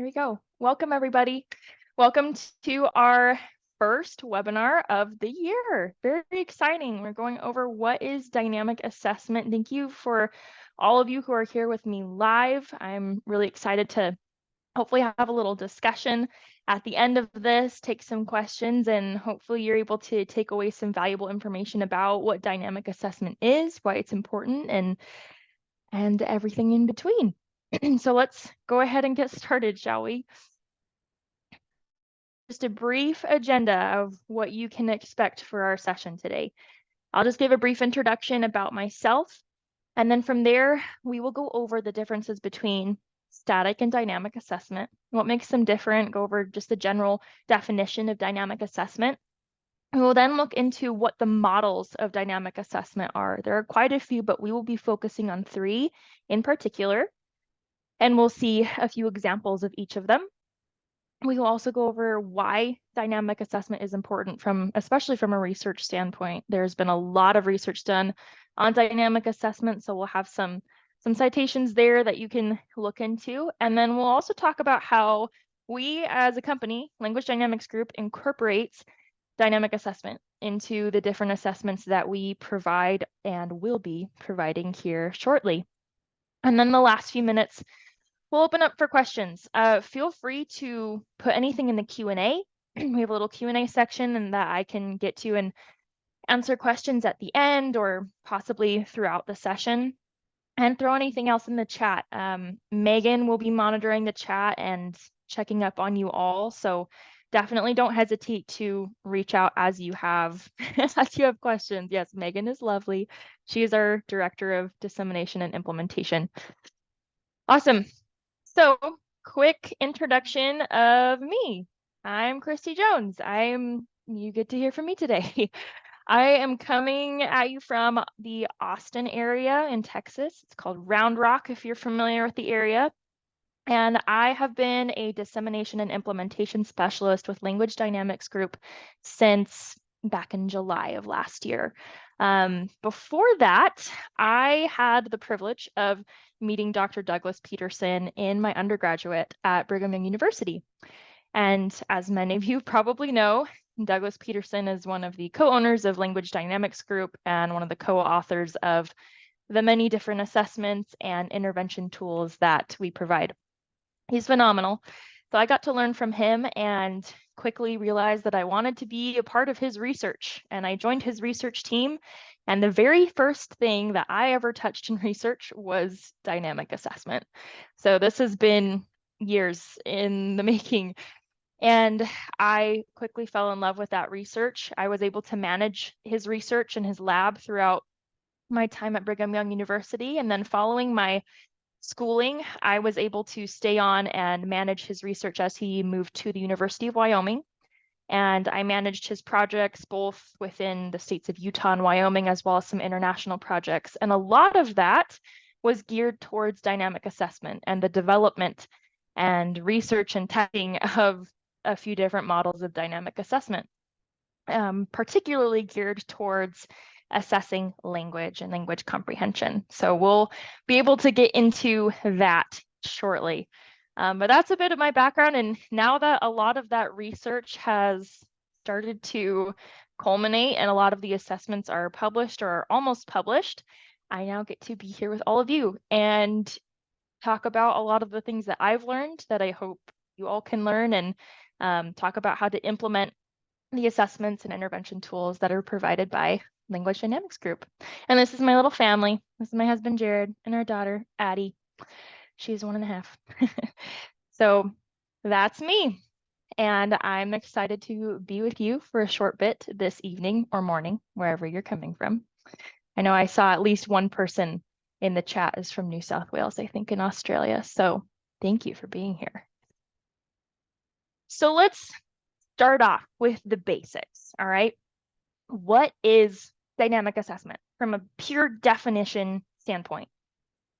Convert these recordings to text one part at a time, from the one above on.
Here we go. Welcome, everybody. Welcome to our first webinar of the year. Very exciting. We're going over what is dynamic assessment. Thank you for all of you who are here with me live. I'm really excited to hopefully have a little discussion at the end of this, take some questions, and hopefully you're able to take away some valuable information about what dynamic assessment is, why it's important, and everything in between. So let's go ahead and get started, shall we? Just a brief agenda of what you can expect for our session today. I'll just give a brief introduction about myself, and then from there, we will go over the differences between static and dynamic assessment, what makes them different, go over just the general definition of dynamic assessment. We will then look into what the models of dynamic assessment are. There are quite a few, but we will be focusing on 3 in particular, and we'll see a few examples of each of them. We will also go over why dynamic assessment is important especially from a research standpoint. There's been a lot of research done on dynamic assessment, so we'll have some citations there that you can look into. And then we'll also talk about how we as a company, Language Dynamics Group, incorporates dynamic assessment into the different assessments that we provide and will be providing here shortly. And then the last few minutes, we'll open up for questions. Feel free to put anything in the Q&A. We have a little Q&A section and that I can get to and answer questions at the end or possibly throughout the session. And throw anything else in the chat. Megan will be monitoring the chat and checking up on you all. So definitely don't hesitate to reach out as you have questions. Yes, Megan is lovely. She is our Director of Dissemination and Implementation. Awesome. So, quick introduction of me. I'm Kristi Jones. You get to hear from me today. I am coming at you from the Austin area in Texas. It's called Round Rock, if you're familiar with the area. And I have been a dissemination and implementation specialist with Language Dynamics Group since back in July of last year. Before that, I had the privilege of meeting Dr. Douglas Peterson in my undergraduate at Brigham Young University. And as many of you probably know, Douglas Peterson is one of the co-owners of Language Dynamics Group and one of the co-authors of the many different assessments and intervention tools that we provide. He's phenomenal. So I got to learn from him and quickly realized that I wanted to be a part of his research. And I joined his research team. And the very first thing that I ever touched in research was dynamic assessment. So this has been years in the making. And I quickly fell in love with that research. I was able to manage his research and his lab throughout my time at Brigham Young University. And then following my schooling, I was able to stay on and manage his research as he moved to the University of Wyoming. And I managed his projects both within the states of Utah and Wyoming, as well as some international projects. And a lot of that was geared towards dynamic assessment and the development and research and testing of a few different models of dynamic assessment, particularly geared towards assessing language and language comprehension. So we'll be able to get into that shortly. But that's a bit of my background. And now that a lot of that research has started to culminate and a lot of the assessments are published or are almost published, I now get to be here with all of you and talk about a lot of the things that I've learned that I hope you all can learn, and talk about how to implement the assessments and intervention tools that are provided by Language Dynamics Group. And this is my little family. This is my husband, Jared, and our daughter, Addie. She's 1.5. So that's me. And I'm excited to be with you for a short bit this evening or morning, wherever you're coming from. I know I saw at least one person in the chat is from New South Wales, I think, in Australia. So thank you for being here. So let's start off with the basics, all right? What is dynamic assessment from a pure definition standpoint?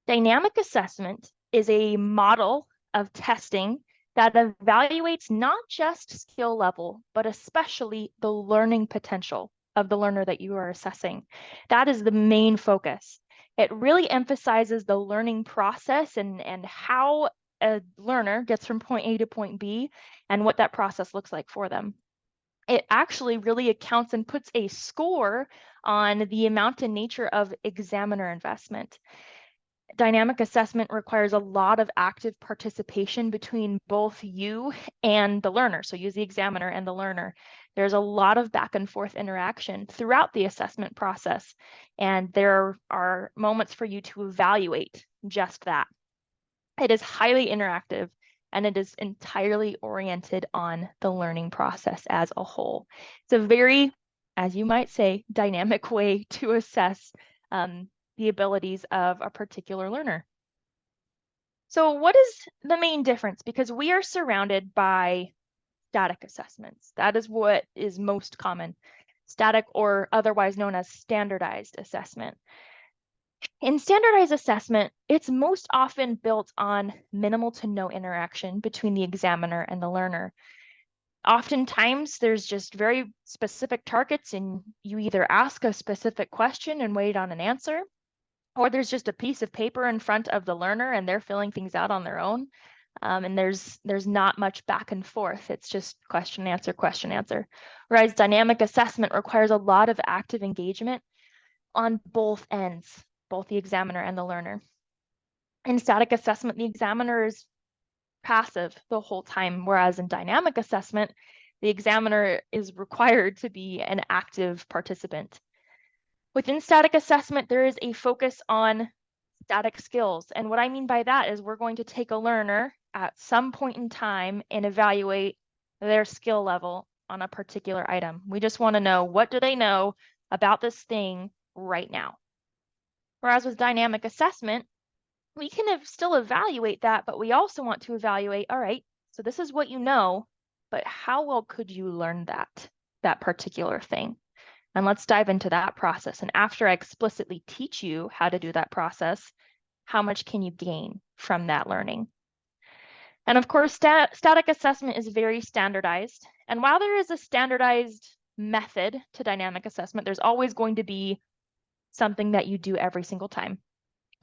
Dynamic assessment is a model of testing that evaluates not just skill level, but especially the learning potential of the learner that you are assessing. That is the main focus. It really emphasizes the learning process and how a learner gets from point A to point B and what that process looks like for them. It actually really accounts and puts a score on the amount and nature of examiner investment. Dynamic assessment requires a lot of active participation between both you and the learner. So use the examiner and the learner. There's a lot of back and forth interaction throughout the assessment process. And there are moments for you to evaluate just that. It is highly interactive and it is entirely oriented on the learning process as a whole. It's a very, as you might say, dynamic way to assess the abilities of a particular learner. So what is the main difference? Because we are surrounded by static assessments. That is what is most common. Static, or otherwise known as standardized assessment. In standardized assessment, it's most often built on minimal to no interaction between the examiner and the learner. Oftentimes, there's just very specific targets, and you either ask a specific question and wait on an answer, or there's just a piece of paper in front of the learner and they're filling things out on their own. And there's not much back and forth. It's just question, answer, question, answer. Whereas dynamic assessment requires a lot of active engagement on both ends, both the examiner and the learner. In static assessment, the examiner is passive the whole time, whereas in dynamic assessment, the examiner is required to be an active participant. Within static assessment, there is a focus on static skills. And what I mean by that is we're going to take a learner at some point in time and evaluate their skill level on a particular item. We just want to know, what do they know about this thing right now? Whereas with dynamic assessment, we can still evaluate that, but we also want to evaluate, all right, so this is what you know, but how well could you learn that particular thing? And let's dive into that process. And after I explicitly teach you how to do that process, how much can you gain from that learning? And of course, static assessment is very standardized. And while there is a standardized method to dynamic assessment, there's always going to be something that you do every single time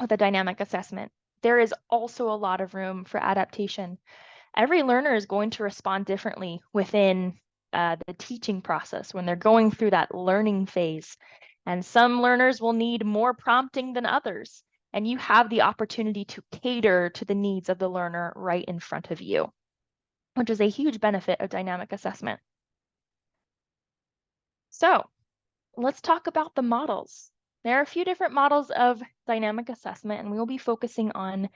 with a dynamic assessment. There is also a lot of room for adaptation. Every learner is going to respond differently within the teaching process when they're going through that learning phase. And some learners will need more prompting than others. And you have the opportunity to cater to the needs of the learner right in front of you, which is a huge benefit of dynamic assessment. So let's talk about the models. There are a few different models of dynamic assessment, and we will be focusing on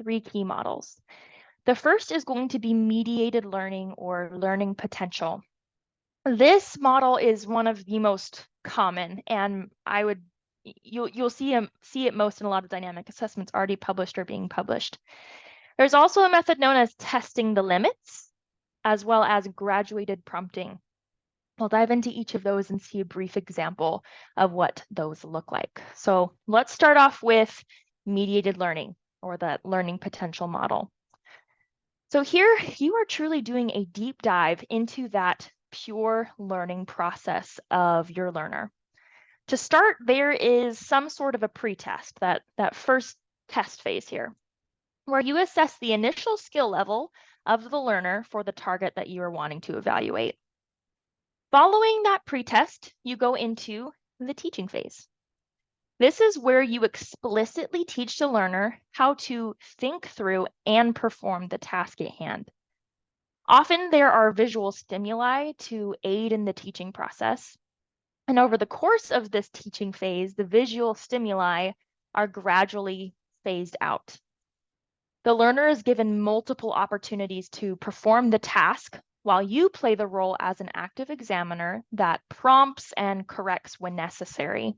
3 key models. The first is going to be mediated learning or learning potential. This model is one of the most common, and you'll see it most in a lot of dynamic assessments already published or being published. There's also a method known as testing the limits, as well as graduated prompting. We'll dive into each of those and see a brief example of what those look like. So let's start off with mediated learning, or the learning potential model. So here you are truly doing a deep dive into that pure learning process of your learner. To start, there is some sort of a pretest, that first test phase here, where you assess the initial skill level of the learner for the target that you are wanting to evaluate. Following that pretest, you go into the teaching phase. This is where you explicitly teach the learner how to think through and perform the task at hand. Often there are visual stimuli to aid in the teaching process. And over the course of this teaching phase, the visual stimuli are gradually phased out. The learner is given multiple opportunities to perform the task while you play the role as an active examiner that prompts and corrects when necessary.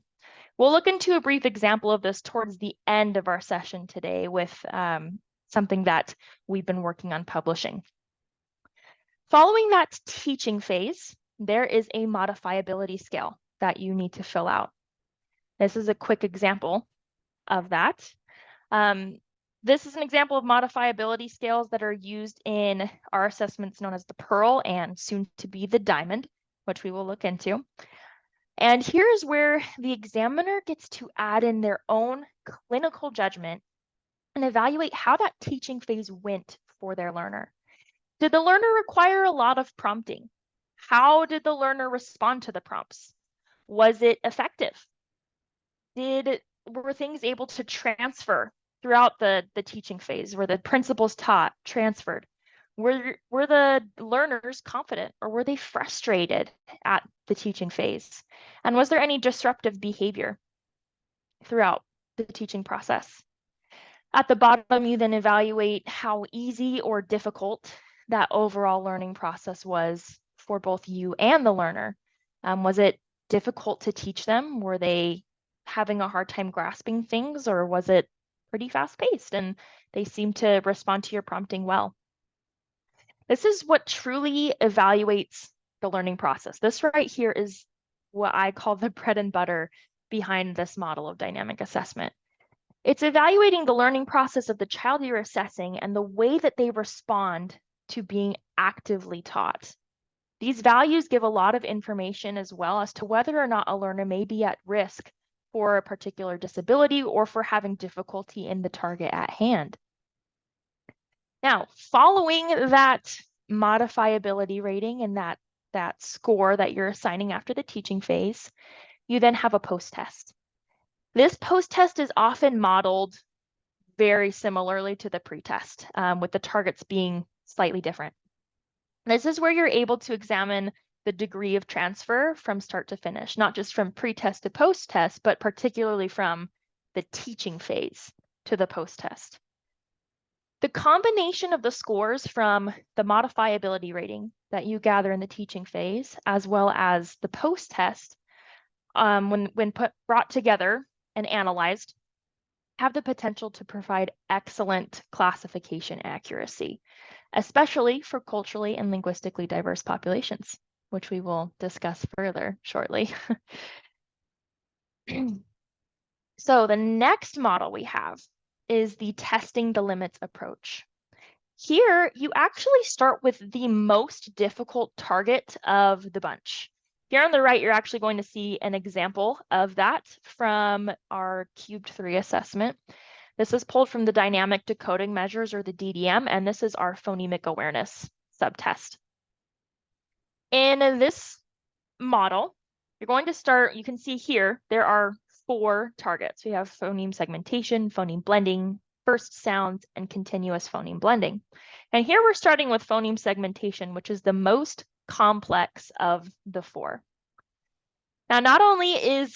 We'll look into a brief example of this towards the end of our session today with something that we've been working on publishing. Following that teaching phase, there is a modifiability scale that you need to fill out. This is a quick example of that. This is an example of modifiability scales that are used in our assessments known as the Pearl and soon to be the Diamond, which we will look into. And here's where the examiner gets to add in their own clinical judgment and evaluate how that teaching phase went for their learner. Did the learner require a lot of prompting? How did the learner respond to the prompts? Was it effective? Were things able to transfer throughout the teaching phase? Were the principles taught, transferred? Were the learners confident, or were they frustrated at the teaching phase? And was there any disruptive behavior throughout the teaching process? At the bottom, you then evaluate how easy or difficult that overall learning process was for both you and the learner. Was it difficult to teach them? Were they having a hard time grasping things, or was it pretty fast-paced and they seemed to respond to your prompting well? This is what truly evaluates the learning process. This right here is what I call the bread and butter behind this model of dynamic assessment. It's evaluating the learning process of the child you're assessing and the way that they respond to being actively taught. These values give a lot of information as well as to whether or not a learner may be at risk for a particular disability or for having difficulty in the target at hand. Now, following that modifiability rating and that score that you're assigning after the teaching phase, you then have a post-test. This post-test is often modeled very similarly to the pre-test, with the targets being slightly different. This is where you're able to examine the degree of transfer from start to finish, not just from pre-test to post-test, but particularly from the teaching phase to the post-test. The combination of the scores from the modifiability rating that you gather in the teaching phase, as well as the post-test, when brought together and analyzed, have the potential to provide excellent classification accuracy, especially for culturally and linguistically diverse populations, which we will discuss further shortly. So the next model we have is the testing the limits approach. Here, you actually start with the most difficult target of the bunch. Here on the right, you're actually going to see an example of that from our Cubed 3 assessment. This is pulled from the dynamic decoding measures, or the DDM, and this is our phonemic awareness subtest. In this model, you're going to start, you can see here, there are 4 targets. We have phoneme segmentation, phoneme blending, first sounds, and continuous phoneme blending. And here we're starting with phoneme segmentation, which is the most complex of the 4. Now, not only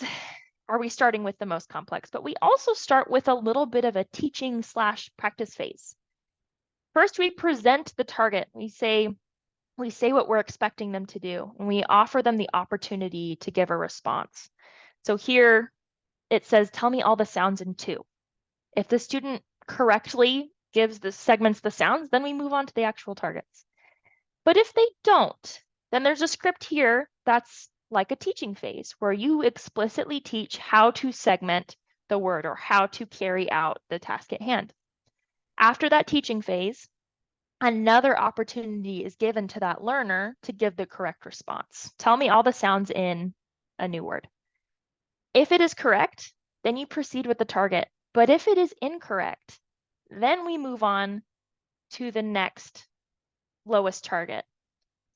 are we starting with the most complex, but we also start with a little bit of a teaching / practice phase. First, we present the target. We say what we're expecting them to do, and we offer them the opportunity to give a response. So here it says, tell me all the sounds in 2. If the student correctly segments the sounds, then we move on to the actual targets. But if they don't, then there's a script here that's like a teaching phase where you explicitly teach how to segment the word or how to carry out the task at hand. After that teaching phase, another opportunity is given to that learner to give the correct response. Tell me all the sounds in a new word. If it is correct, then you proceed with the target. But if it is incorrect, then we move on to the next lowest target.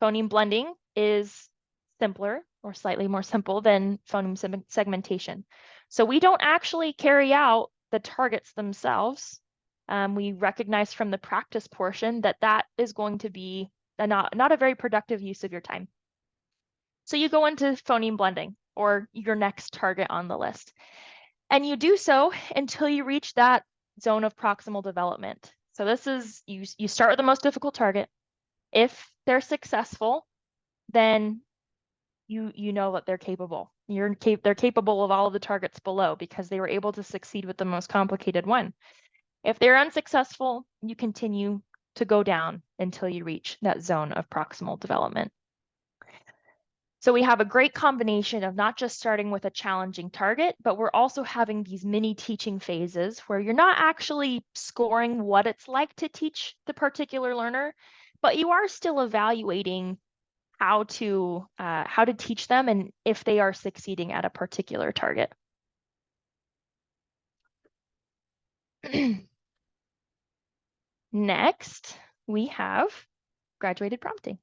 Phoneme blending is simpler or slightly more simple than phoneme segmentation. So we don't actually carry out the targets themselves. We recognize from the practice portion that is going to be not a very productive use of your time. So you go into phoneme blending, or your next target on the list. And you do so until you reach that zone of proximal development. So this is, you start with the most difficult target. If they're successful, then you know that they're capable. They're capable of all of the targets below because they were able to succeed with the most complicated one. If they're unsuccessful, you continue to go down until you reach that zone of proximal development. So we have a great combination of not just starting with a challenging target, but we're also having these mini teaching phases where you're not actually scoring what it's like to teach the particular learner, but you are still evaluating how to teach them and if they are succeeding at a particular target. Next, we have graduated prompting.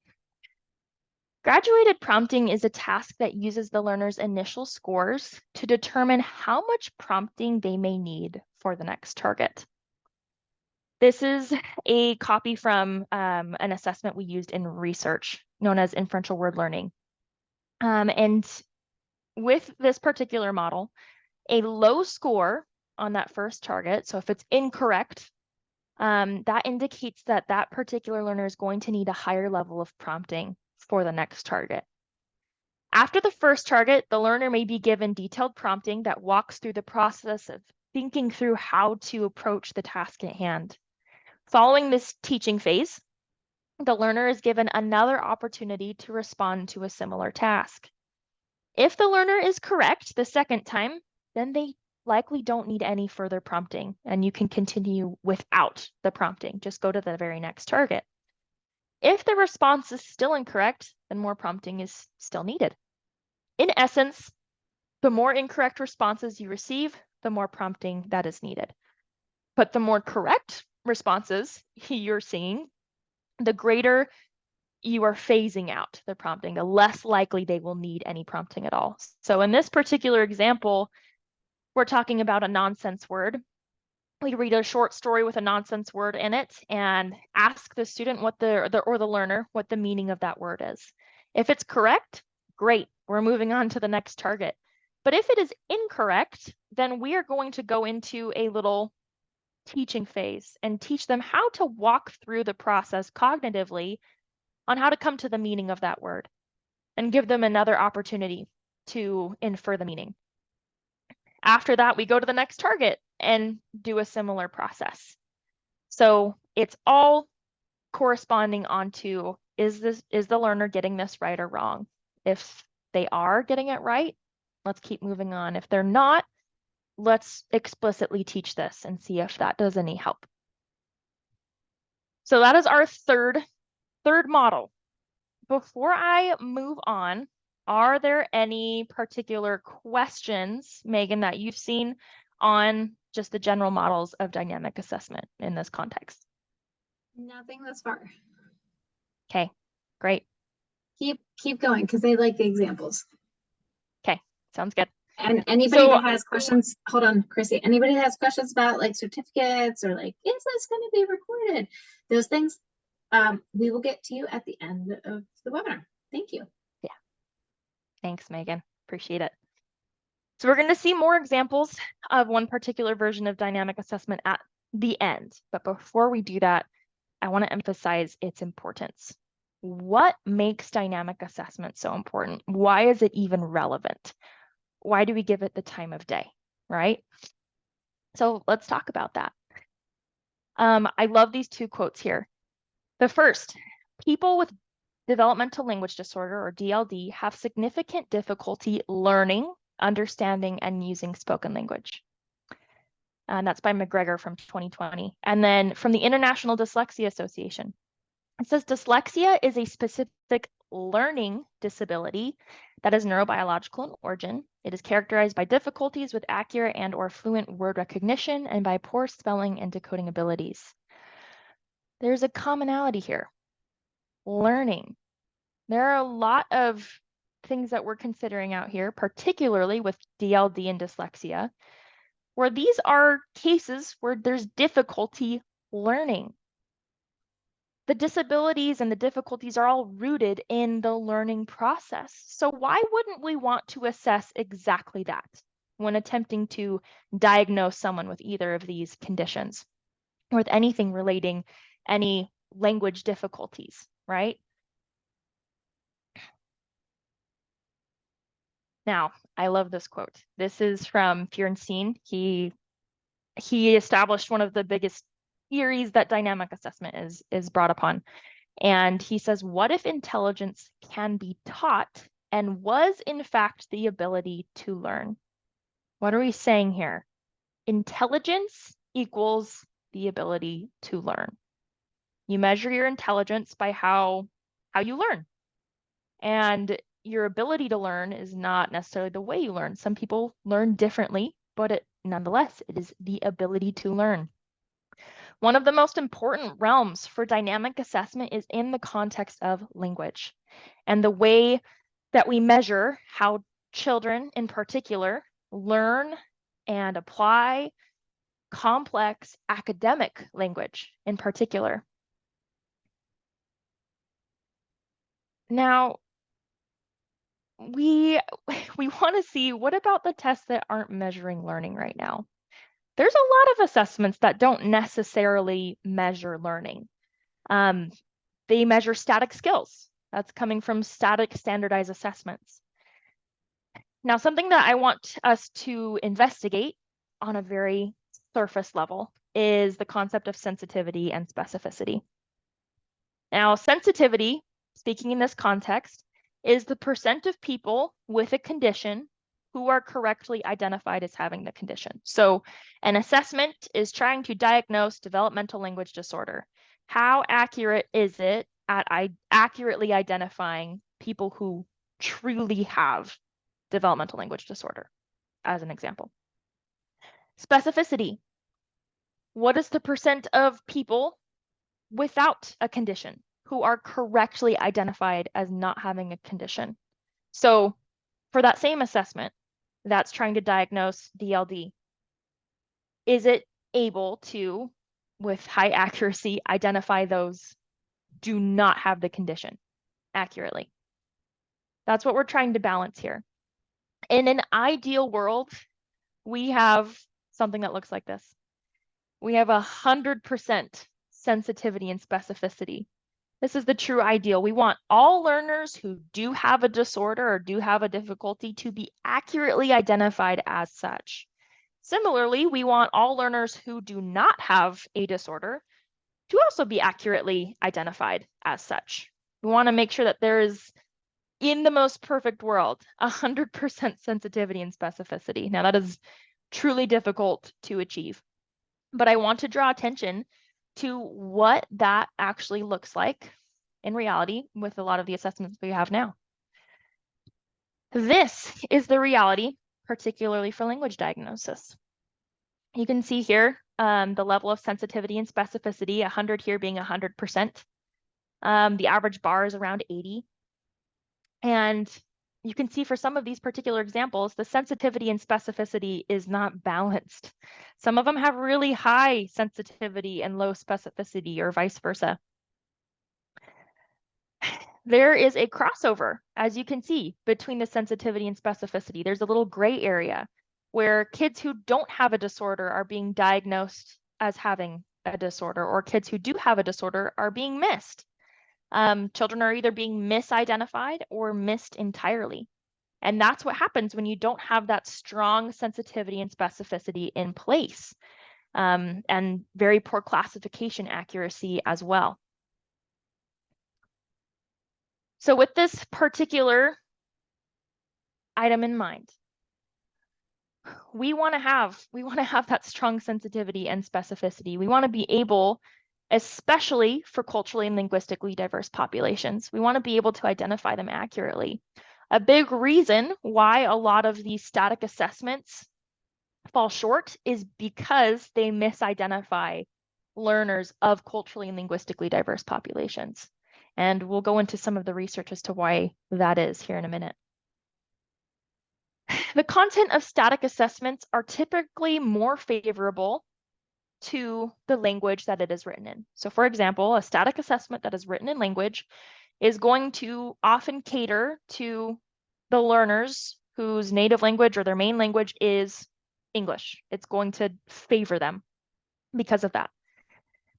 Graduated prompting is a task that uses the learner's initial scores to determine how much prompting they may need for the next target. This is a copy from an assessment we used in research known as inferential word learning. And with this particular model, a low score on that first target, so if it's incorrect, that indicates that that particular learner is going to need a higher level of prompting for the next target. After the first target, the learner may be given detailed prompting that walks through the process of thinking through how to approach the task at hand. Following this teaching phase, the learner is given another opportunity to respond to a similar task. If the learner is correct the second time, then they likely don't need any further prompting, and you can continue without the prompting. Just go to the very next target. If the response is still incorrect, then more prompting is still needed. In essence, the more incorrect responses you receive, the more prompting that is needed. But the more correct responses you're seeing, the greater you are phasing out the prompting, the less likely they will need any prompting at all. So in this particular example, we're talking about a nonsense word. We read a short story with a nonsense word in it and ask the student what the learner what the meaning of that word is. If it's correct, great, we're moving on to the next target. But if it is incorrect, then we are going to go into a little teaching phase and teach them how to walk through the process cognitively on how to come to the meaning of that word and give them another opportunity to infer the meaning. After that, we go to the next target and do a similar process. So it's all corresponding onto, is the learner getting this right or wrong? If they are getting it right, let's keep moving on. If they're not, let's explicitly teach this and see if that does any help. So that is our third model. Before I move on, are there any particular questions, Megan, that you've seen on just the general models of dynamic assessment in this context? Nothing thus far. Okay, great. Keep going because I like the examples. Okay, sounds good. And anybody that has questions, hold on, Kristi. Anybody that has questions about like certificates or like, is this going to be recorded? Those things, we will get to you at the end of the webinar. Thank you. Yeah. Thanks, Megan. Appreciate it. So we're going to see more examples of one particular version of dynamic assessment at the end. But before we do that, I want to emphasize its importance. What makes dynamic assessment so important? Why is it even relevant? Why do we give it the time of day, right? So let's talk about that. I love these two quotes here. The first, people with developmental language disorder, or DLD, have significant difficulty learning, understanding, and using spoken language. And that's by McGregor from 2020. And then from the International Dyslexia Association, it says dyslexia is a specific learning disability that is neurobiological in origin. It is characterized by difficulties with accurate and or fluent word recognition and by poor spelling and decoding abilities. There's a commonality here. Learning. There are a lot of things that we're considering out here, particularly with DLD and dyslexia, where these are cases where there's difficulty learning. The disabilities and the difficulties are all rooted in the learning process. So why wouldn't we want to assess exactly that when attempting to diagnose someone with either of these conditions or with anything relating any language difficulties, right? Now, I love this quote. This is from Feurenstein. He established one of the biggest theories that dynamic assessment is brought upon. And he says, what if intelligence can be taught and was in fact the ability to learn? What are we saying here? Intelligence equals the ability to learn. You measure your intelligence by how you learn. And your ability to learn is not necessarily the way you learn. Some people learn differently, but nonetheless, it is the ability to learn. One of the most important realms for dynamic assessment is in the context of language and the way that we measure how children in particular learn and apply complex academic language in particular. Now, we want to see, what about the tests that aren't measuring learning right now? There's a lot of assessments that don't necessarily measure learning. They measure static skills. That's coming from static standardized assessments. Now, something that I want us to investigate on a very surface level is the concept of sensitivity and specificity. Now, sensitivity, speaking in this context, is the percent of people with a condition who are correctly identified as having the condition. So an assessment is trying to diagnose developmental language disorder. How accurate is it at accurately identifying people who truly have developmental language disorder, as an example? Specificity. What is the percent of people without a condition who are correctly identified as not having a condition? So for that same assessment that's trying to diagnose DLD, is it able to, with high accuracy, identify those do not have the condition accurately? That's what we're trying to balance here. In an ideal world, we have something that looks like this. We have 100% sensitivity and specificity. This is the true ideal. We want all learners who do have a disorder or do have a difficulty to be accurately identified as such. Similarly, we want all learners who do not have a disorder to also be accurately identified as such. We want to make sure that there is, in the most perfect world, 100% sensitivity and specificity. Now, that is truly difficult to achieve, but I want to draw attention to what that actually looks like in reality with a lot of the assessments we have now. This is the reality, particularly for language diagnosis. You can see here the level of sensitivity and specificity, 100 here being 100%. The average bar is around 80. And you can see for some of these particular examples, the sensitivity and specificity is not balanced. Some of them have really high sensitivity and low specificity, or vice versa. There is a crossover, as you can see, between the sensitivity and specificity. There's a little gray area where kids who don't have a disorder are being diagnosed as having a disorder, or kids who do have a disorder are being missed. Children are either being misidentified or missed entirely. And that's what happens when you don't have that strong sensitivity and specificity in place, and very poor classification accuracy as well. So with this particular item in mind, we want to have that strong sensitivity and specificity. We want to be able, especially for culturally and linguistically diverse populations, we want to be able to identify them accurately. A big reason why a lot of these static assessments fall short is because they misidentify learners of culturally and linguistically diverse populations. And we'll go into some of the research as to why that is here in a minute. The content of static assessments are typically more favorable to the language that it is written in. So for example, a static assessment that is written in language is going to often cater to the learners whose native language or their main language is English. It's going to favor them because of that.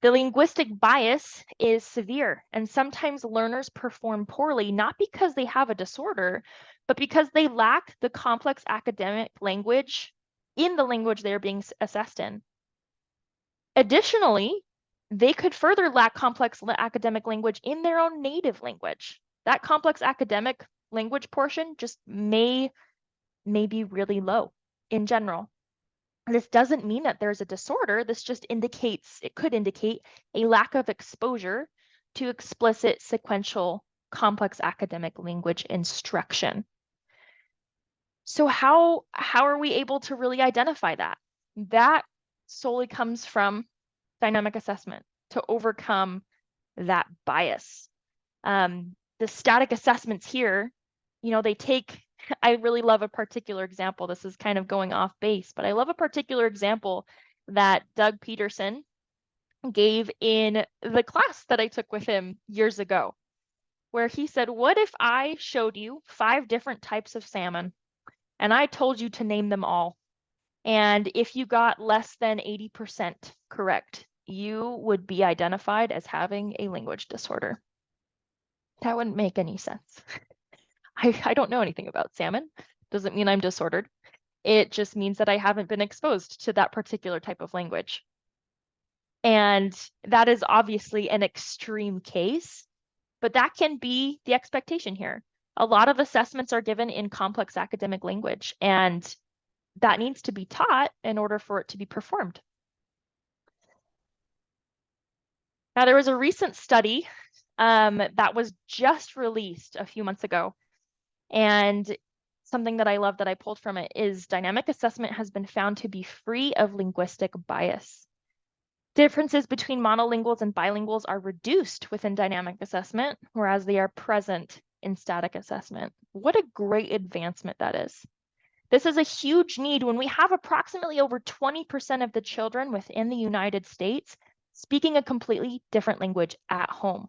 The linguistic bias is severe, and sometimes learners perform poorly, not because they have a disorder, but because they lack the complex academic language in the language they're being assessed in. Additionally, they could further lack complex academic language in their own native language. That complex academic language portion just may be really low in general. This doesn't mean that there's a disorder. This just indicates, it could indicate a lack of exposure to explicit sequential complex academic language instruction. So how are we able to really identify that? That solely comes from dynamic assessment to overcome that bias. The static assessments here, they take, I really love a particular example. This is kind of going off base, but I love a particular example that Doug Peterson gave in the class that I took with him years ago, where he said, what if I showed you 5 different types of salmon and I told you to name them all? And if you got less than 80% correct, you would be identified as having a language disorder. That wouldn't make any sense. I don't know anything about salmon. Doesn't mean I'm disordered. It just means that I haven't been exposed to that particular type of language. And that is obviously an extreme case, but that can be the expectation here. A lot of assessments are given in complex academic language, and that needs to be taught in order for it to be performed. Now, there was a recent study that was just released a few months ago, and something that I love that I pulled from it is dynamic assessment has been found to be free of linguistic bias. Differences between monolinguals and bilinguals are reduced within dynamic assessment, whereas they are present in static assessment. What a great advancement that is. This is a huge need when we have approximately over 20% of the children within the United States speaking a completely different language at home.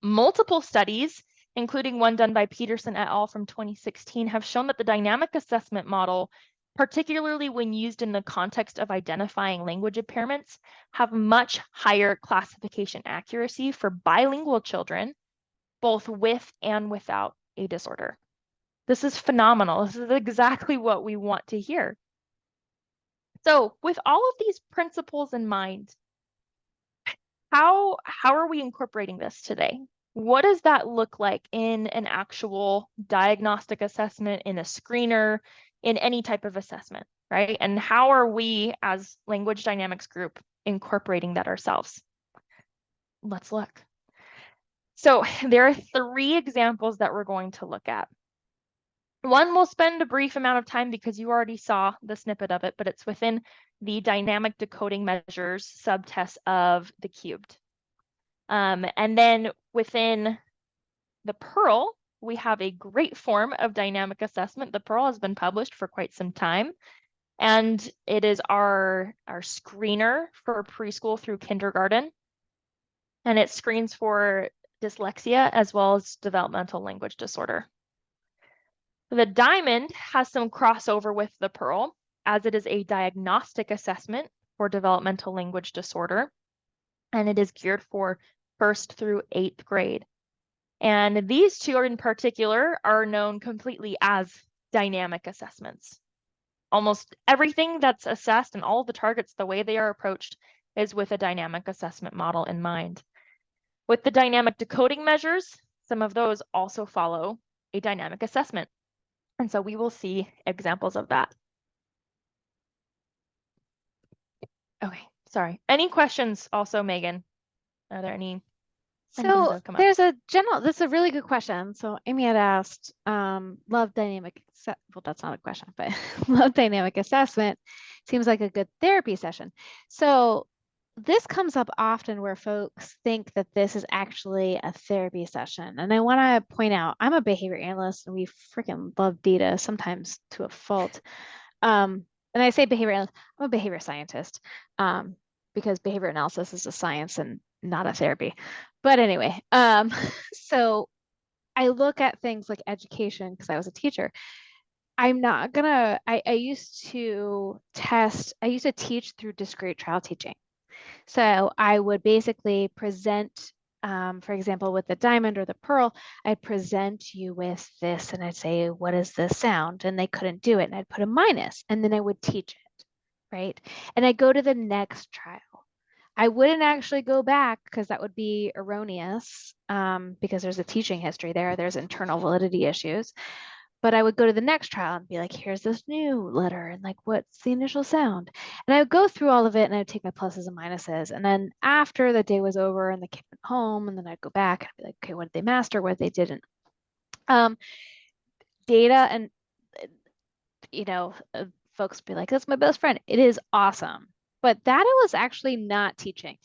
Multiple studies, including one done by Peterson et al. From 2016, have shown that the dynamic assessment model, particularly when used in the context of identifying language impairments, have much higher classification accuracy for bilingual children, both with and without a disorder. This is phenomenal. This is exactly what we want to hear. So with all of these principles in mind, how are we incorporating this today? What does that look like in an actual diagnostic assessment, in a screener, in any type of assessment, right? And how are we as Language Dynamics Group incorporating that ourselves? Let's look. So there are 3 examples that we're going to look at. One will spend a brief amount of time because you already saw the snippet of it, but it's within the dynamic decoding measures subtest of the cubed. And then within the Pearl, we have a great form of dynamic assessment. The Pearl has been published for quite some time, and it is our screener for preschool through kindergarten. And it screens for dyslexia as well as developmental language disorder. The Diamond has some crossover with the Pearl, as it is a diagnostic assessment for developmental language disorder, and it is geared for 1st through 8th grade. And these 2 in particular are known completely as dynamic assessments. Almost everything that's assessed and all the targets, the way they are approached, is with a dynamic assessment model in mind. With the dynamic decoding measures, some of those also follow a dynamic assessment. And so we will see examples of that. Okay, sorry. Any questions also, Megan? Are there any? So there's a general, this is a really good question. So Amy had asked, love dynamic, well, that's not a question, but love dynamic assessment seems like a good therapy session. So this comes up often where folks think that this is actually a therapy session. And I want to point out, I'm a behavior analyst and we freaking love data, sometimes to a fault. And I say behavior analyst, I'm a behavior scientist because behavior analysis is a science and not a therapy. But anyway, so I look at things like education because I was a teacher. I'm not gonna, I used to teach through discrete trial teaching. So I would basically present, for example, with the Diamond or the Pearl, I'd present you with this and I'd say, what is this sound? And they couldn't do it. And I'd put a minus and then I would teach it, right? And I go to the next trial. I wouldn't actually go back because that would be erroneous because there's a teaching history there. There's internal validity issues. But I would go to the next trial and be like, here's this new letter and like, what's the initial sound? And I would go through all of it and I would take my pluses and minuses. And then after the day was over and the kid went home, and then I'd go back and I'd be like, okay, what did they master? What they didn't? Data and, folks be like, that's my best friend. It is awesome. but that was actually not teaching.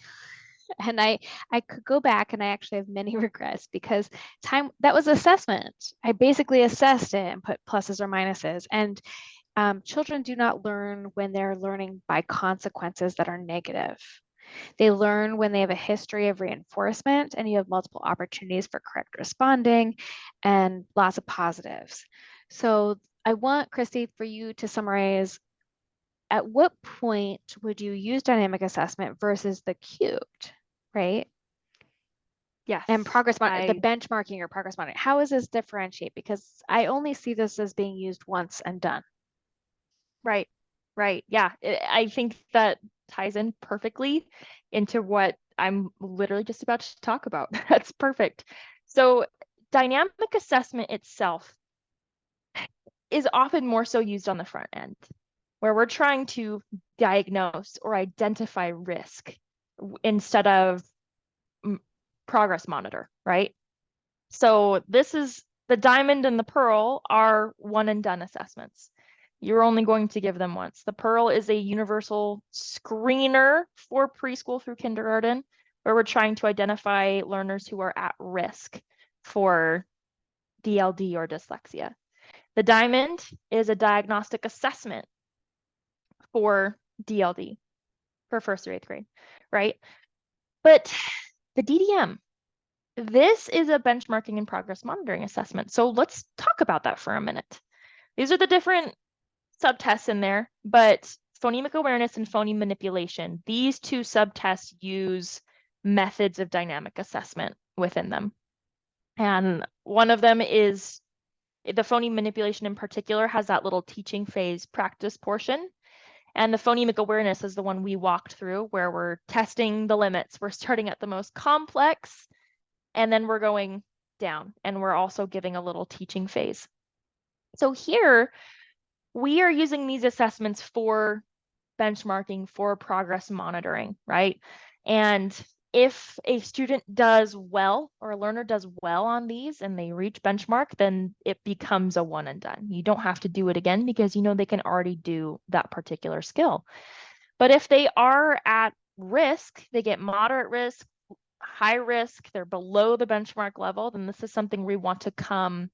And I could go back and I actually have many regrets because that was assessment. I basically assessed it and put pluses or minuses. And children do not learn when they're learning by consequences that are negative. They learn when they have a history of reinforcement and you have multiple opportunities for correct responding and lots of positives. So I want, Kristi, for you to summarize, at what point would you use dynamic assessment versus the cubed, right? Yes. And progress the benchmarking or progress monitoring. How is this differentiate? Because I only see this as being used once and done. Right. Yeah, I think that ties in perfectly into what I'm literally just about to talk about. That's perfect. So dynamic assessment itself is often more so used on the front end, where we're trying to diagnose or identify risk instead of progress monitor, right? So this is the diamond and the pearl are one and done assessments. You're only going to give them once. The pearl is a universal screener for preschool through kindergarten, where we're trying to identify learners who are at risk for DLD or dyslexia. The diamond is a diagnostic assessment for DLD for 1st through 8th grade, right? But the DDM, this is a benchmarking and progress monitoring assessment. So let's talk about that for a minute. These are the different subtests in there, but phonemic awareness and phoneme manipulation, these two subtests use methods of dynamic assessment within them. And one of them is the phoneme manipulation in particular has that little teaching phase practice portion. And the phonemic awareness is the one we walked through where we're testing the limits. We're starting at the most complex and then we're going down and we're also giving a little teaching phase. So here we are using these assessments for benchmarking, for progress monitoring, right? And if a student does well or a learner does well on these and they reach benchmark, then it becomes a one and done. You don't have to do it again because you know they can already do that particular skill. But if they are at risk, they get moderate risk, high risk, they're below the benchmark level, then this is something we want to come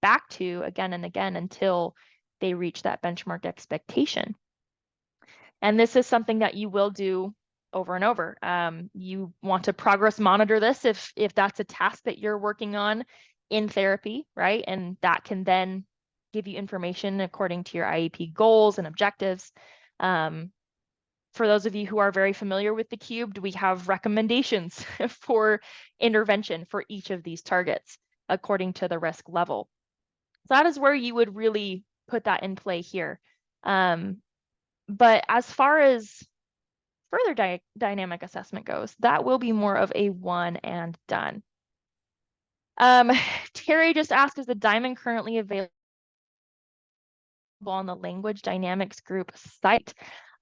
back to again and again until they reach that benchmark expectation. And this is something that you will do over and over. You want to progress monitor this if that's a task that you're working on in therapy, right? And that can then give you information according to your IEP goals and objectives. For those of you who are very familiar with the cubed, we have recommendations for intervention for each of these targets according to the risk level. So that is where you would really put that in play here. But as far as further dynamic assessment goes, that will be more of a one and done. Terry just asked, is the diamond currently available on the language dynamics group site?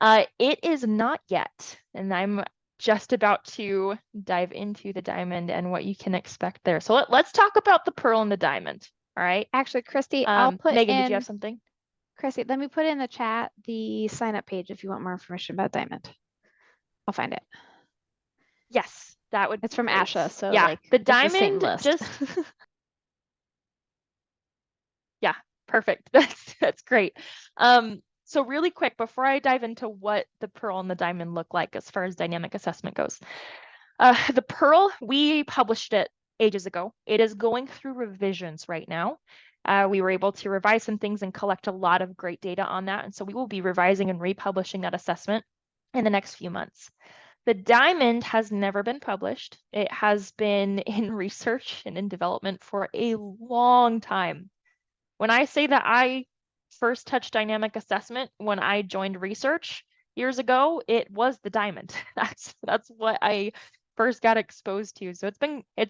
It is not yet, and I'm just about to dive into the diamond and what you can expect there. So let's talk about the pearl and the diamond. All right. Actually, Kristi, I'll put Megan, did you have something? Kristi, let me put in the chat the sign up page if you want more information about diamond. I'll find it. Yes, that would. It's from great. Asha, so yeah, like the diamond just. Yeah, perfect. That's great. So really quick before I dive into what the pearl and the diamond look like as far as dynamic assessment goes, the pearl, we published it ages ago. It is going through revisions right now. We were able to revise some things and collect a lot of great data on that. And so we will be revising and republishing that assessment in the next few months. The diamond has never been published. It has been in research and in development for a long time. When I say that I first touched dynamic assessment when I joined research years ago, it was the diamond. That's what I first got exposed to. So it's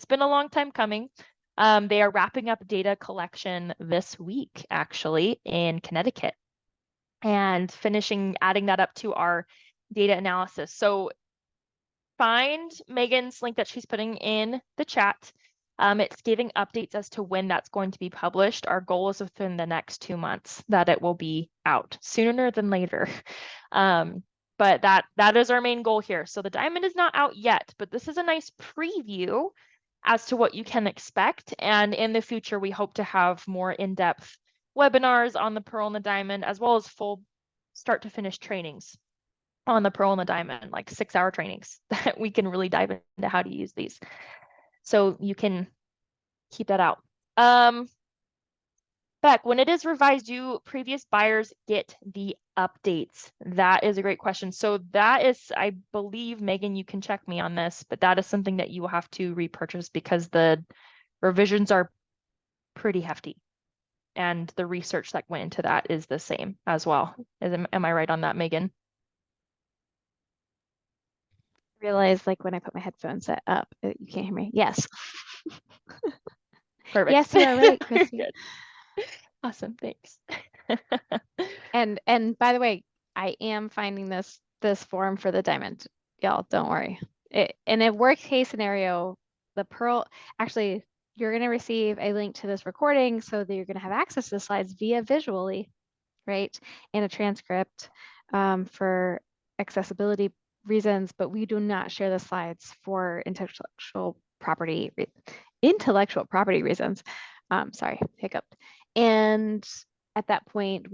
been a long time coming. They are wrapping up data collection this week, actually, in Connecticut, and adding that up to our data analysis. So find Megan's link that she's putting in the chat. It's giving updates as to when that's going to be published. Our goal is within the next 2 months that it will be out, sooner than later. But but that is our main goal here. So the diamond is not out yet, but this is a nice preview as to what you can expect. And in the future, we hope to have more in-depth webinars on the pearl and the diamond, as well as full start to finish trainings on the pearl and the diamond, like 6-hour trainings that we can really dive into how to use these. So you can keep that out. Beck, when it is revised, do previous buyers get the updates? That is a great question. So that is, I believe, Megan, you can check me on this, but that is something that you will have to repurchase because the revisions are pretty hefty. And the research that went into that is the same as well. Am I right on that, Megan? Realize like when I put my headphones up, you can't hear me. Yes. Perfect. Yes, you are right, Kristi. Good. Awesome, thanks. And by the way, I am finding this form for the diamond. Y'all, don't worry. In a worst case scenario, the pearl, actually, you're going to receive a link to this recording so that you're going to have access to the slides via visually, right? And a transcript for accessibility reasons, but we do not share the slides for intellectual property reasons. Sorry, hiccuped. And at that point,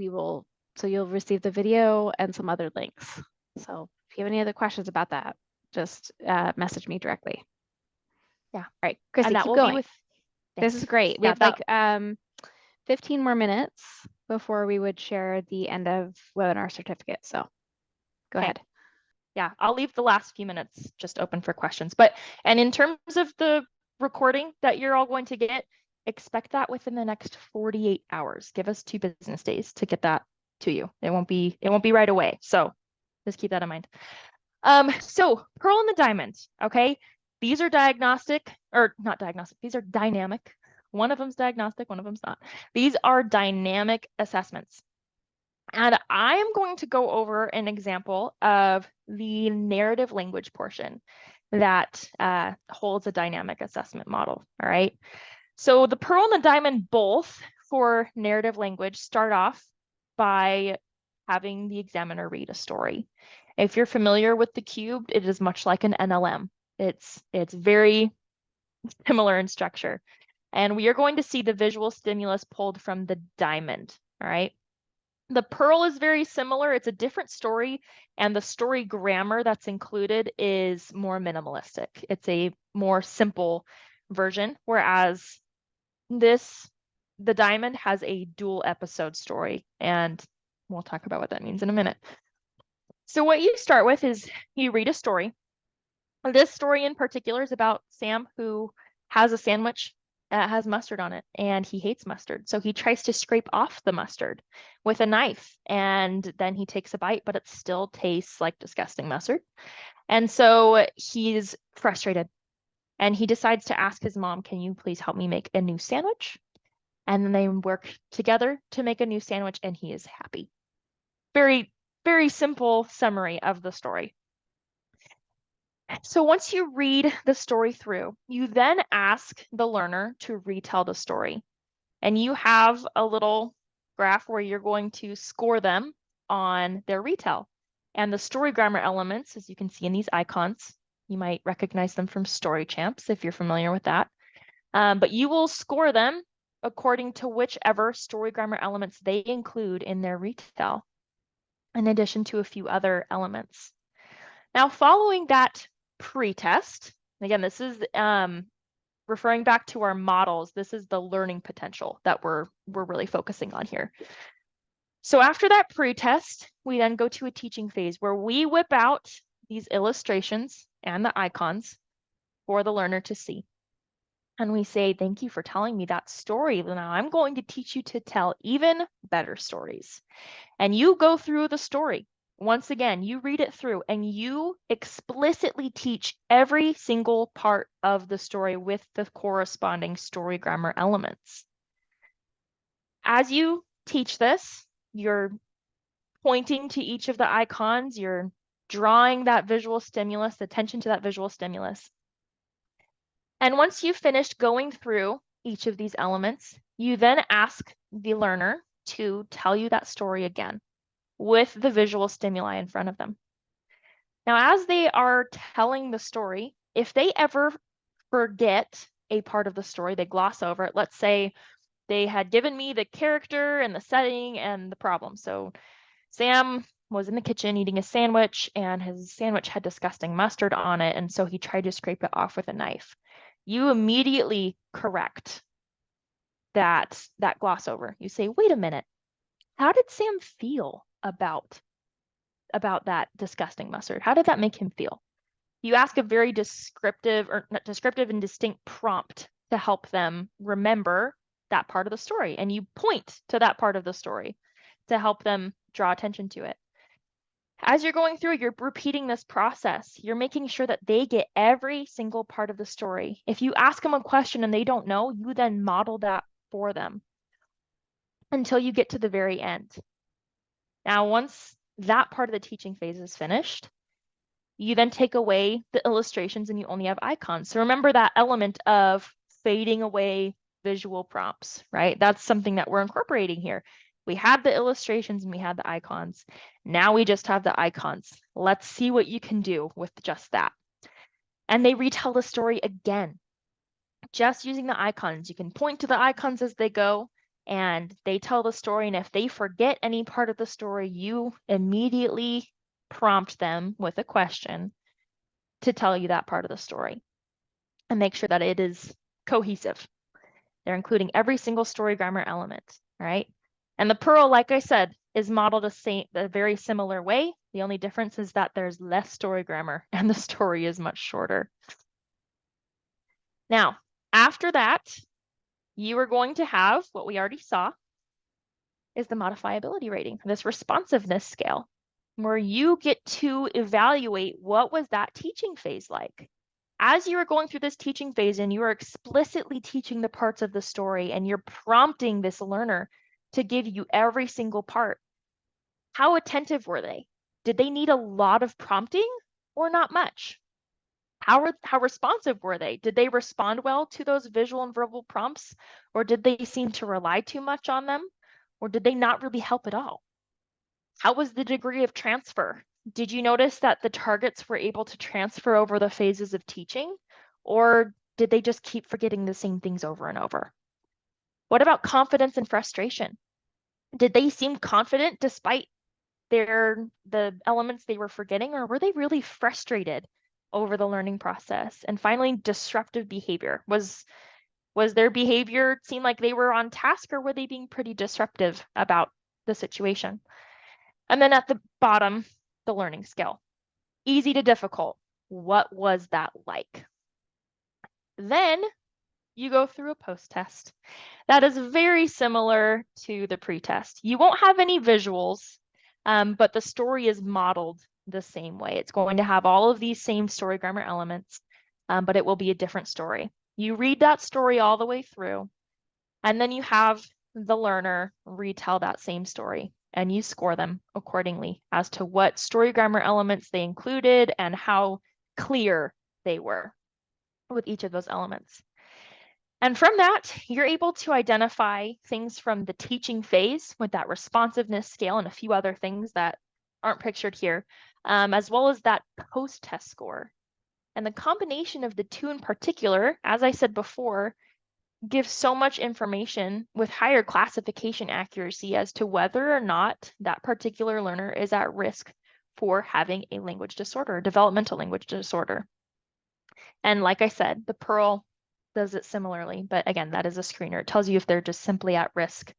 so you'll receive the video and some other links. So if you have any other questions about that, just message me directly. Yeah. All right, Kristi, keep going. This is great. We have like 15 more minutes before we would share the end of webinar certificate. So go ahead. Yeah, I'll leave the last few minutes just open for questions. And in terms of the recording that you're all going to get, expect that within the next 48 hours. Give us 2 business days to get that to you. It won't be right away. So just keep that in mind. So pearl and the diamond, okay? These are diagnostic, or not diagnostic, these are dynamic. One of them's diagnostic, one of them's not. These are dynamic assessments. And I am going to go over an example of the narrative language portion that holds a dynamic assessment model, all right? So the pearl and the diamond both for narrative language start off by having the examiner read a story. If you're familiar with the cube, it is much like an NLM. It's very similar in structure. And we are going to see the visual stimulus pulled from the diamond, all right? The pearl is very similar. It's a different story, and the story grammar that's included is more minimalistic. It's a more simple version, whereas the diamond has a dual episode story, and we'll talk about what that means in a minute. So what you start with is you read a story. This story in particular is about Sam, who has a sandwich that has mustard on it, and he hates mustard. So he tries to scrape off the mustard with a knife, and then he takes a bite, but it still tastes like disgusting mustard. And so he's frustrated, and he decides to ask his mom, can you please help me make a new sandwich? And then they work together to make a new sandwich, and he is happy. Very, very simple summary of the story. So once you read the story through, you then ask the learner to retell the story. And you have a little graph where you're going to score them on their retell. And the story grammar elements, as you can see in these icons, you might recognize them from Story Champs if you're familiar with that. But you will score them according to whichever story grammar elements they include in their retell, in addition to a few other elements. Now, following that pre-test, again, this is referring back to our models, this is the learning potential that we're really focusing on here. So after that pre-test, we then go to a teaching phase where we whip out these illustrations and the icons for the learner to see. And we say, thank you for telling me that story. Now I'm going to teach you to tell even better stories. And you go through the story. Once again, you read it through and you explicitly teach every single part of the story with the corresponding story grammar elements. As you teach this, you're pointing to each of the icons, you're drawing that visual stimulus, attention to that visual stimulus. And once you've finished going through each of these elements, you then ask the learner to tell you that story again with the visual stimuli in front of them. Now, as they are telling the story, if they ever forget a part of the story, they gloss over it. Let's say they had given me the character and the setting and the problem. So Sam was in the kitchen eating a sandwich, and his sandwich had disgusting mustard on it, and so he tried to scrape it off with a knife. You immediately correct that gloss over. You say, wait a minute, how did Sam feel about that disgusting mustard? How did that make him feel? You ask a very descriptive and distinct prompt to help them remember that part of the story, and you point to that part of the story to help them draw attention to it. As you're going through, you're repeating this process. You're making sure that they get every single part of the story. If you ask them a question and they don't know, you then model that for them until you get to the very end. Now, once that part of the teaching phase is finished, you then take away the illustrations and you only have icons. So remember that element of fading away visual prompts, right? That's something that we're incorporating here. We had the illustrations and we had the icons. Now we just have the icons. Let's see what you can do with just that. And they retell the story again, just using the icons. You can point to the icons as they go, and they tell the story. And if they forget any part of the story, you immediately prompt them with a question to tell you that part of the story and make sure that it is cohesive. They're including every single story grammar element, right? And the Pearl, like I said, is modeled a very similar way. The only difference is that there's less story grammar and the story is much shorter. Now, after that, you are going to have what we already saw is the modifiability rating, this responsiveness scale, where you get to evaluate what was that teaching phase like. As you are going through this teaching phase and you are explicitly teaching the parts of the story and you're prompting this learner to give you every single part, how attentive were they? Did they need a lot of prompting or not much? How responsive were they? Did they respond well to those visual and verbal prompts, or did they seem to rely too much on them, or did they not really help at all? How was the degree of transfer? Did you notice that the targets were able to transfer over the phases of teaching, or did they just keep forgetting the same things over and over? What about confidence and frustration? Did they seem confident despite the elements they were forgetting, or were they really frustrated over the learning process? And finally, disruptive behavior. Was their behavior seem like they were on task, or were they being pretty disruptive about the situation? And then at the bottom, the learning scale. Easy to difficult. What was that like? Then you go through a post-test. That is very similar to the pre-test. You won't have any visuals, but the story is modeled the same way. It's going to have all of these same story grammar elements, but it will be a different story. You read that story all the way through, and then you have the learner retell that same story, and you score them accordingly as to what story grammar elements they included and how clear they were with each of those elements. And from that, you're able to identify things from the teaching phase with that responsiveness scale and a few other things that aren't pictured here, as well as that post-test score. And the combination of the two in particular, as I said before, gives so much information with higher classification accuracy as to whether or not that particular learner is at risk for having a language disorder, developmental language disorder. And like I said, the Pearl does it similarly, but again, that is a screener. It tells you if they're just simply at risk,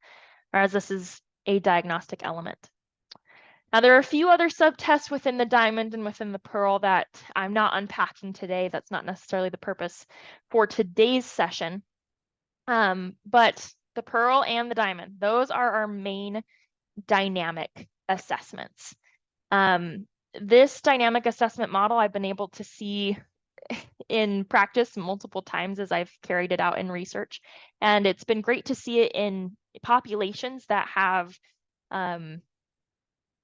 whereas this is a diagnostic element. Now, there are a few other subtests within the Diamond and within the Pearl that I'm not unpacking today. That's not necessarily the purpose for today's session. But the Pearl and the Diamond, those are our main dynamic assessments. This dynamic assessment model I've been able to see in practice multiple times as I've carried it out in research. And it's been great to see it in populations that have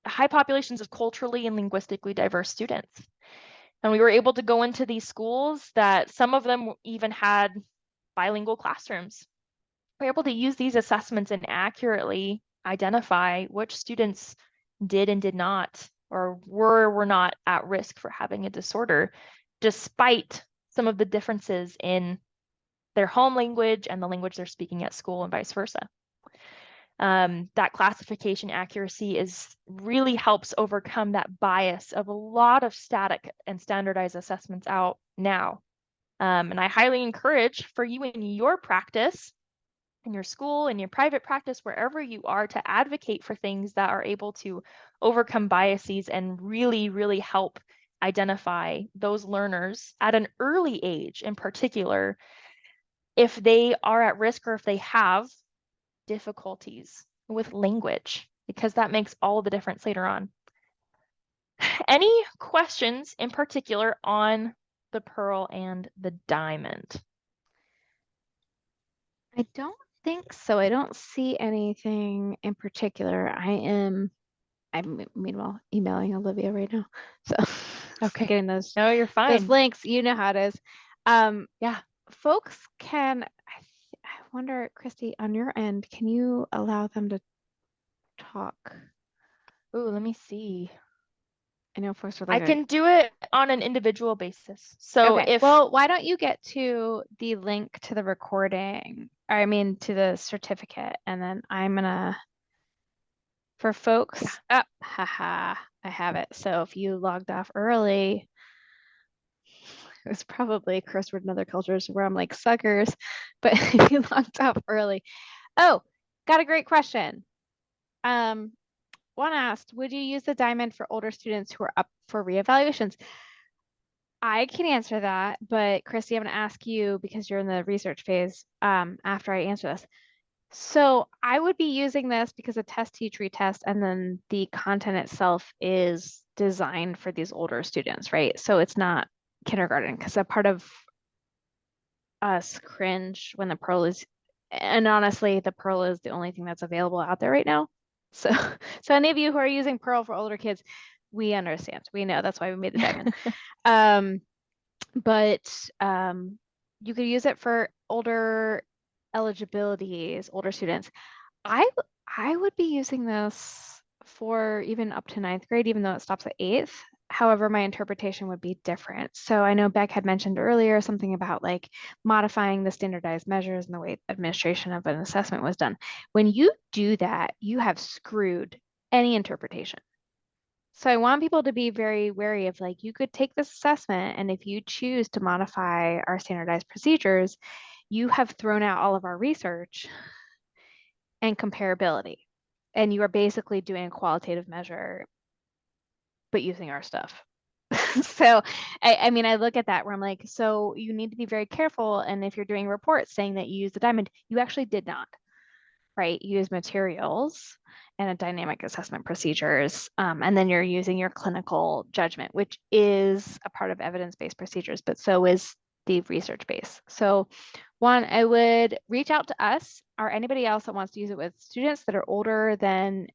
high populations of culturally and linguistically diverse students. And we were able to go into these schools that some of them even had bilingual classrooms. We're able to use these assessments and accurately identify which students did and did not, or were not at risk for having a disorder, despite some of the differences in their home language and the language they're speaking at school and vice versa. That classification accuracy really helps overcome that bias of a lot of static and standardized assessments out now. And I highly encourage for you in your practice, in your school, in your private practice, wherever you are, to advocate for things that are able to overcome biases and really, really help identify those learners at an early age, in particular, if they are at risk or if they have difficulties with language, because that makes all the difference later on. Any questions in particular on the pearl and the diamond? I don't think so. I don't see anything in particular. I'm meanwhile emailing Olivia right now. So Okay. getting those, no, you're fine. those links, you know how it is. Yeah. Folks can, I wonder, Kristi, on your end, can you allow them to talk? Ooh, let me see. I know folks are I like, can do it on an individual basis. So okay. if, well, why don't you get to the link to the recording, or I mean to the certificate, and then I'm gonna, for folks, haha, I have it. So if you logged off early, it was probably a curse word in other cultures where I'm like suckers, but if you logged off early. Oh, got a great question. One asked, would you use the diamond for older students who are up for reevaluations? I can answer that, but Kristi, I'm going to ask you because you're in the research phase after I answer this. So I would be using this because a test, teach, retest, and then the content itself is designed for these older students, right? So it's not kindergarten, because a part of us cringe when the pearl is, and honestly, the pearl is the only thing that's available out there right now. So, so any of you who are using pearl for older kids, we understand. We know that's why we made the diamond. But you could use it for older eligibilities, older students. I would be using this for even up to 9th grade, even though it stops at 8th. However, my interpretation would be different. So I know Beck had mentioned earlier something about like modifying the standardized measures and the way administration of an assessment was done. When you do that, you have screwed any interpretation. So I want people to be very wary of like, you could take this assessment, and if you choose to modify our standardized procedures, you have thrown out all of our research and comparability. And you are basically doing a qualitative measure, but using our stuff. So, I mean, I look at that where I'm like, so you need to be very careful. And if you're doing reports saying that you use the diamond, you actually did not, right? You use materials and a dynamic assessment procedures. And then you're using your clinical judgment, which is a part of evidence-based procedures, but so is the research base. So one, I would reach out to us or anybody else that wants to use it with students that are older than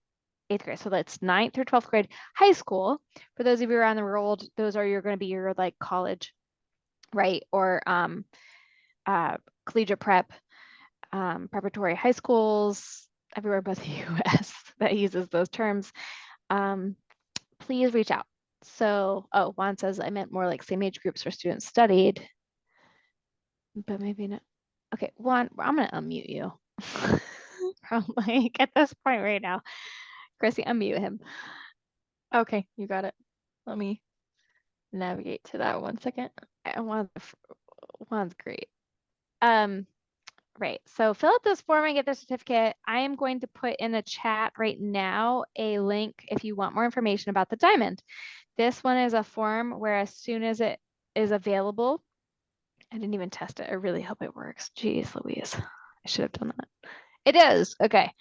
8th grade. So that's 9th through 12th grade. High school, for those of you around the world, those are going to be your like college, right? Or collegiate prep, preparatory high schools, everywhere but the US that uses those terms. Please reach out. So, oh, Juan says I meant more like same age groups for students studied, but maybe not. Okay, Juan, I'm gonna unmute you. Probably at this point right now. Kristi, unmute him. Okay, you got it. Let me navigate to that 1 second. Juan's great. Right, so fill out this form and get the certificate. I am going to put in the chat right now a link if you want more information about the diamond. This one is a form where as soon as it is available, I didn't even test it. I really hope it works. Jeez Louise, I should have done that. It is, okay.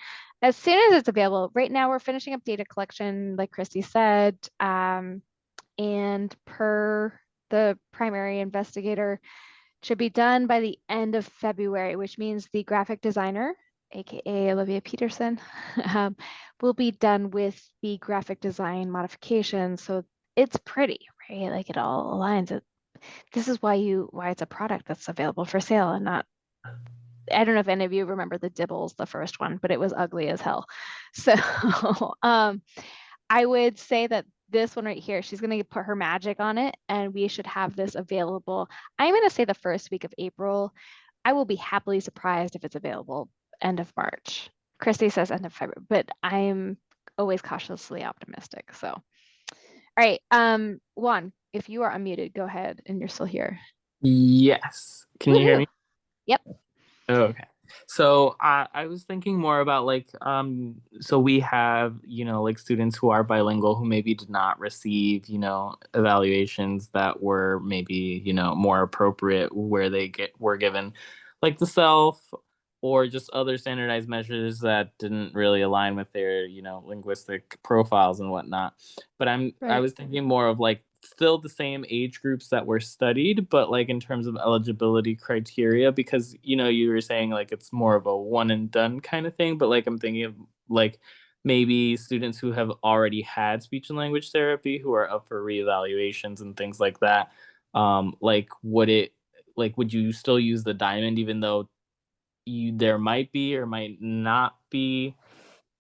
As soon as it's available, right now we're finishing up data collection, like Kristi said, and per the primary investigator, should be done by the end of February, which means the graphic designer, aka Olivia Peterson, will be done with the graphic design modifications. So it's pretty, right? Like it all aligns. This is why it's a product that's available for sale and not. I don't know if any of you remember the Dibbles, the first one, but it was ugly as hell. So I would say that this one right here, she's going to put her magic on it, and we should have this available. I'm going to say the first week of April. I will be happily surprised if it's available end of March. Kristi says end of February, but I'm always cautiously optimistic. So, all right, Juan, if you are unmuted, go ahead, and you're still here. Yes. Can you hear me? Yep. Oh, okay. So I was thinking more about like so we have, like students who are bilingual who maybe did not receive, evaluations that were maybe, more appropriate, where were given like the self or just other standardized measures that didn't really align with their, linguistic profiles and whatnot. But I was thinking more of like still the same age groups that were studied, but like in terms of eligibility criteria, because you were saying like it's more of a one and done kind of thing, but like I'm thinking of like maybe students who have already had speech and language therapy who are up for reevaluations and things like that. Like would you still use the diamond even though there might be or might not be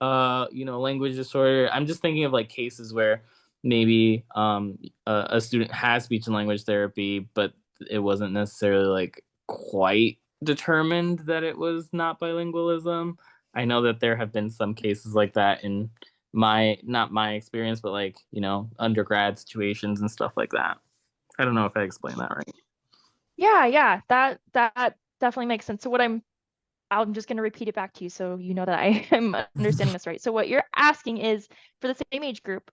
language disorder? I'm just thinking of like cases where maybe a student has speech and language therapy, but it wasn't necessarily like quite determined that it was not bilingualism. I know that there have been some cases like that in not my experience, but like, undergrad situations and stuff like that. I don't know if I explained that right. Yeah, that definitely makes sense. So I'm just going to repeat it back to you so you know that I am understanding this right. So what you're asking is for the same age group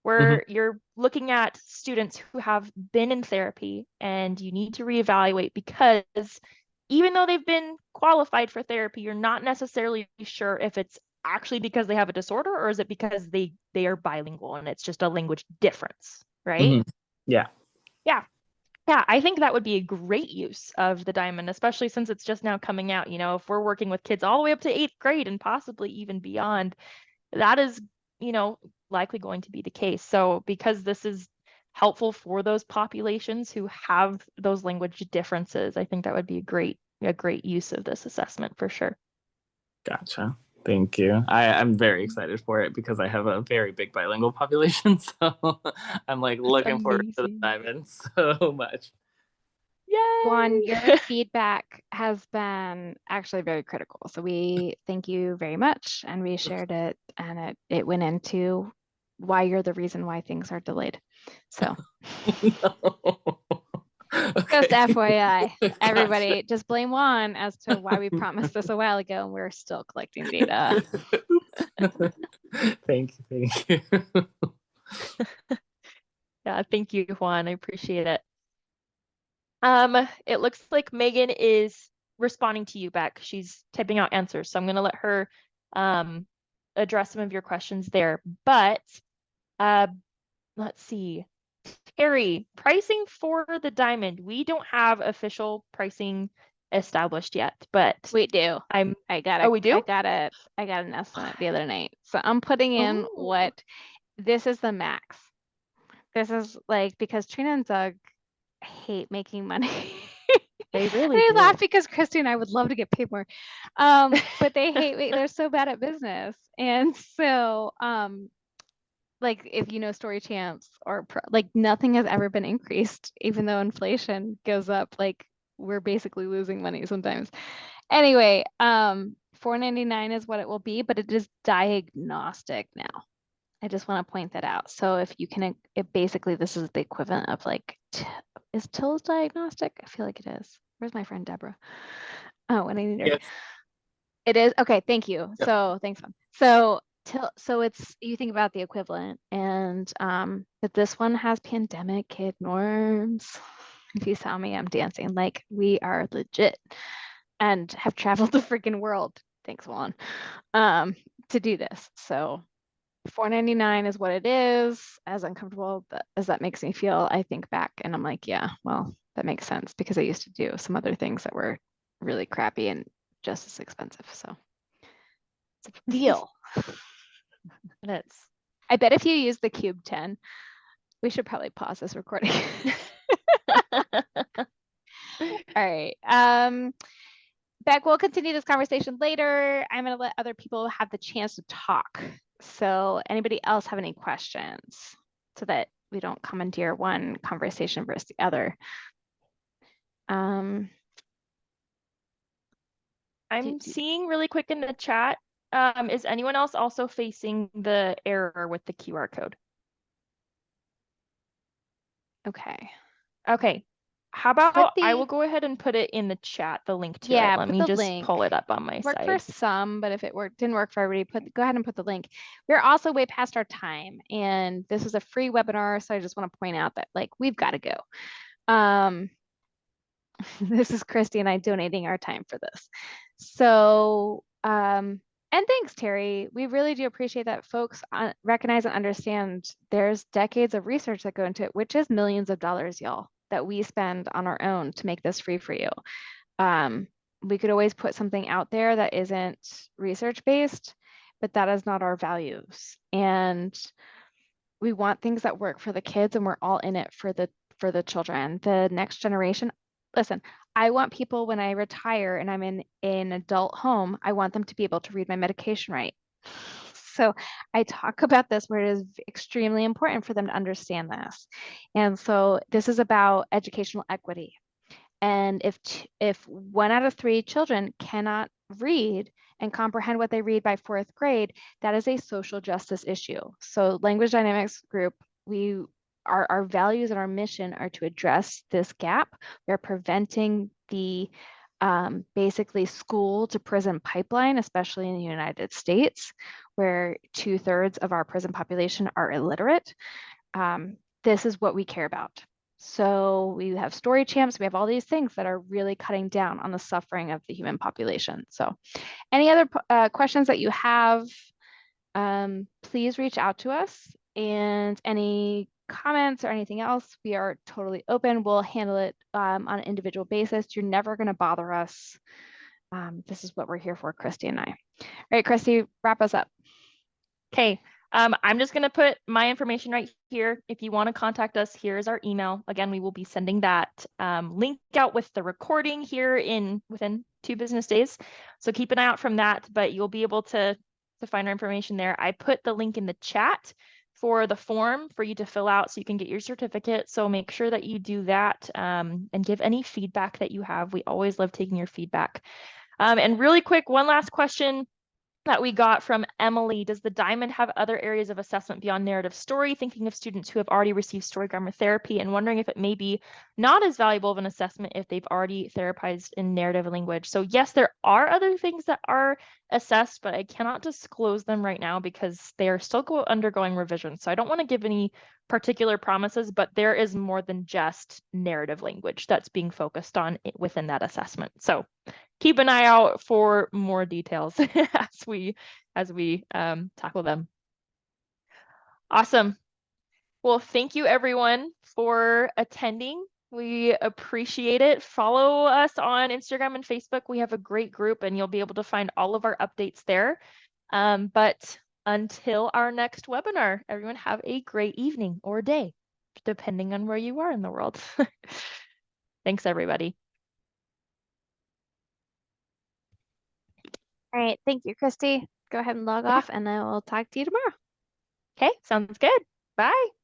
where you're looking at students who have been in therapy and you need to reevaluate because even though they've been qualified for therapy, you're not necessarily sure if it's actually because they have a disorder or is it because they are bilingual and it's just a language difference, right? Yeah. Yeah, I think that would be a great use of the diamond, especially since it's just now coming out. If we're working with kids all the way up to 8th grade and possibly even beyond, that is, likely going to be the case. So because this is helpful for those populations who have those language differences, I think that would be a great use of this assessment for sure. Gotcha. Thank you. I'm very excited for it because I have a very big bilingual population. So I'm like looking forward to the diamond so much. Yay! Juan, your feedback has been actually very critical. So we thank you very much. And we shared it and it went into why you're the reason why things are delayed. So Okay. Just FYI, everybody, just blame Juan as to why we promised this a while ago and we're still collecting data. Thank you. Yeah, thank you, Juan. I appreciate it. It looks like Megan is responding to you, Beck. She's typing out answers, so I'm gonna let her address some of your questions there. But let's see. Terry, pricing for the diamond. We don't have official pricing established yet, but we do. We do? I got an estimate the other night. So I'm putting in this is the max. This is like because Trina and Doug hate making money. They really they do. laugh because Kristi and I would love to get paid more. But they hate they're so bad at business. And so like if you know Story Champs or like nothing has ever been increased, even though inflation goes up, like we're basically losing money sometimes. Anyway, $4.99 is what it will be, but it is diagnostic now. I just want to point that out. So if you can, basically this is the equivalent of like, is TILS diagnostic? I feel like it is. Where's my friend Deborah? Oh, when I need her. Yes. It is? Okay, thank you. Yep. So thanks, Mom. So it's, you think about the equivalent and but this one has pandemic kid norms. If you saw me, I'm dancing like we are legit and have traveled the freaking world. Thanks, Juan, to do this. So $4.99 is what it is. As uncomfortable as that makes me feel, I think back and I'm like, yeah, well, that makes sense because I used to do some other things that were really crappy and just as expensive. So it's a deal. It is. I bet if you use the Cube 10, we should probably pause this recording. All right. Beck, we'll continue this conversation later. I'm going to let other people have the chance to talk. So anybody else have any questions? so that we don't commandeer one conversation versus the other. I'm seeing really quick in the chat. Is anyone else also facing the error with the QR code? Okay. Okay. How about I will go ahead and put it in the chat, the link to it. Let me just pull it up on my side. side. For some, but if it didn't work for everybody, go ahead and put the link. We're also way past our time, and this is a free webinar, so I just want to point out that like we've got to go. This is Kristi and I donating our time for this. So, and thanks, Terry. We really do appreciate that folks recognize and understand there's decades of research that go into it, which is millions of dollars, y'all, that we spend on our own to make this free for you. We could always put something out there that isn't research-based, but that is not our values. And we want things that work for the kids, and we're all in it for the children, the next generation. Listen, I want people when I retire and I'm in an adult home, I want them to be able to read my medication right. So I talk about this where it is extremely important for them to understand this. And so this is about educational equity. And if 1 out of 3 children cannot read and comprehend what they read by 4th grade, that is a social justice issue. So Language Dynamics Group, our values and our mission are to address this gap. We're preventing the basically school to prison pipeline, especially in the United States, where 2/3 of our prison population are illiterate. This is what we care about. So we have story champs, we have all these things that are really cutting down on the suffering of the human population. So any other questions that you have, please reach out to us, and any comments or anything else, we are totally open. We'll handle it on an individual basis. You're never going to bother us. This is what we're here for, Kristi and I. All right, Kristi, wrap us up. Okay. I'm just going to put my information right here. If you want to contact us, here's our email. Again, we will be sending that link out with the recording here within 2 business days. So keep an eye out from that, but you'll be able to find our information there. I put the link in the chat for the form for you to fill out so you can get your certificate. So make sure that you do that and give any feedback that you have. We always love taking your feedback. And really quick, one last question that we got from Emily. Does the Diamond have other areas of assessment beyond narrative story? Thinking of students who have already received story grammar therapy and wondering if it may be not as valuable of an assessment if they've already therapized in narrative language. So yes, there are other things that are assessed, but I cannot disclose them right now because they are still undergoing revision. So I don't want to give any particular promises, but there is more than just narrative language that's being focused on within that assessment. So keep an eye out for more details as we tackle them. Awesome. Well, thank you everyone for attending. We appreciate it. Follow us on Instagram and Facebook. We have a great group and you'll be able to find all of our updates there. But until our next webinar, everyone have a great evening or day, depending on where you are in the world. Thanks, everybody. All right, thank you, Kristi. Go ahead and log off, and then we'll talk to you tomorrow. Okay, sounds good. Bye.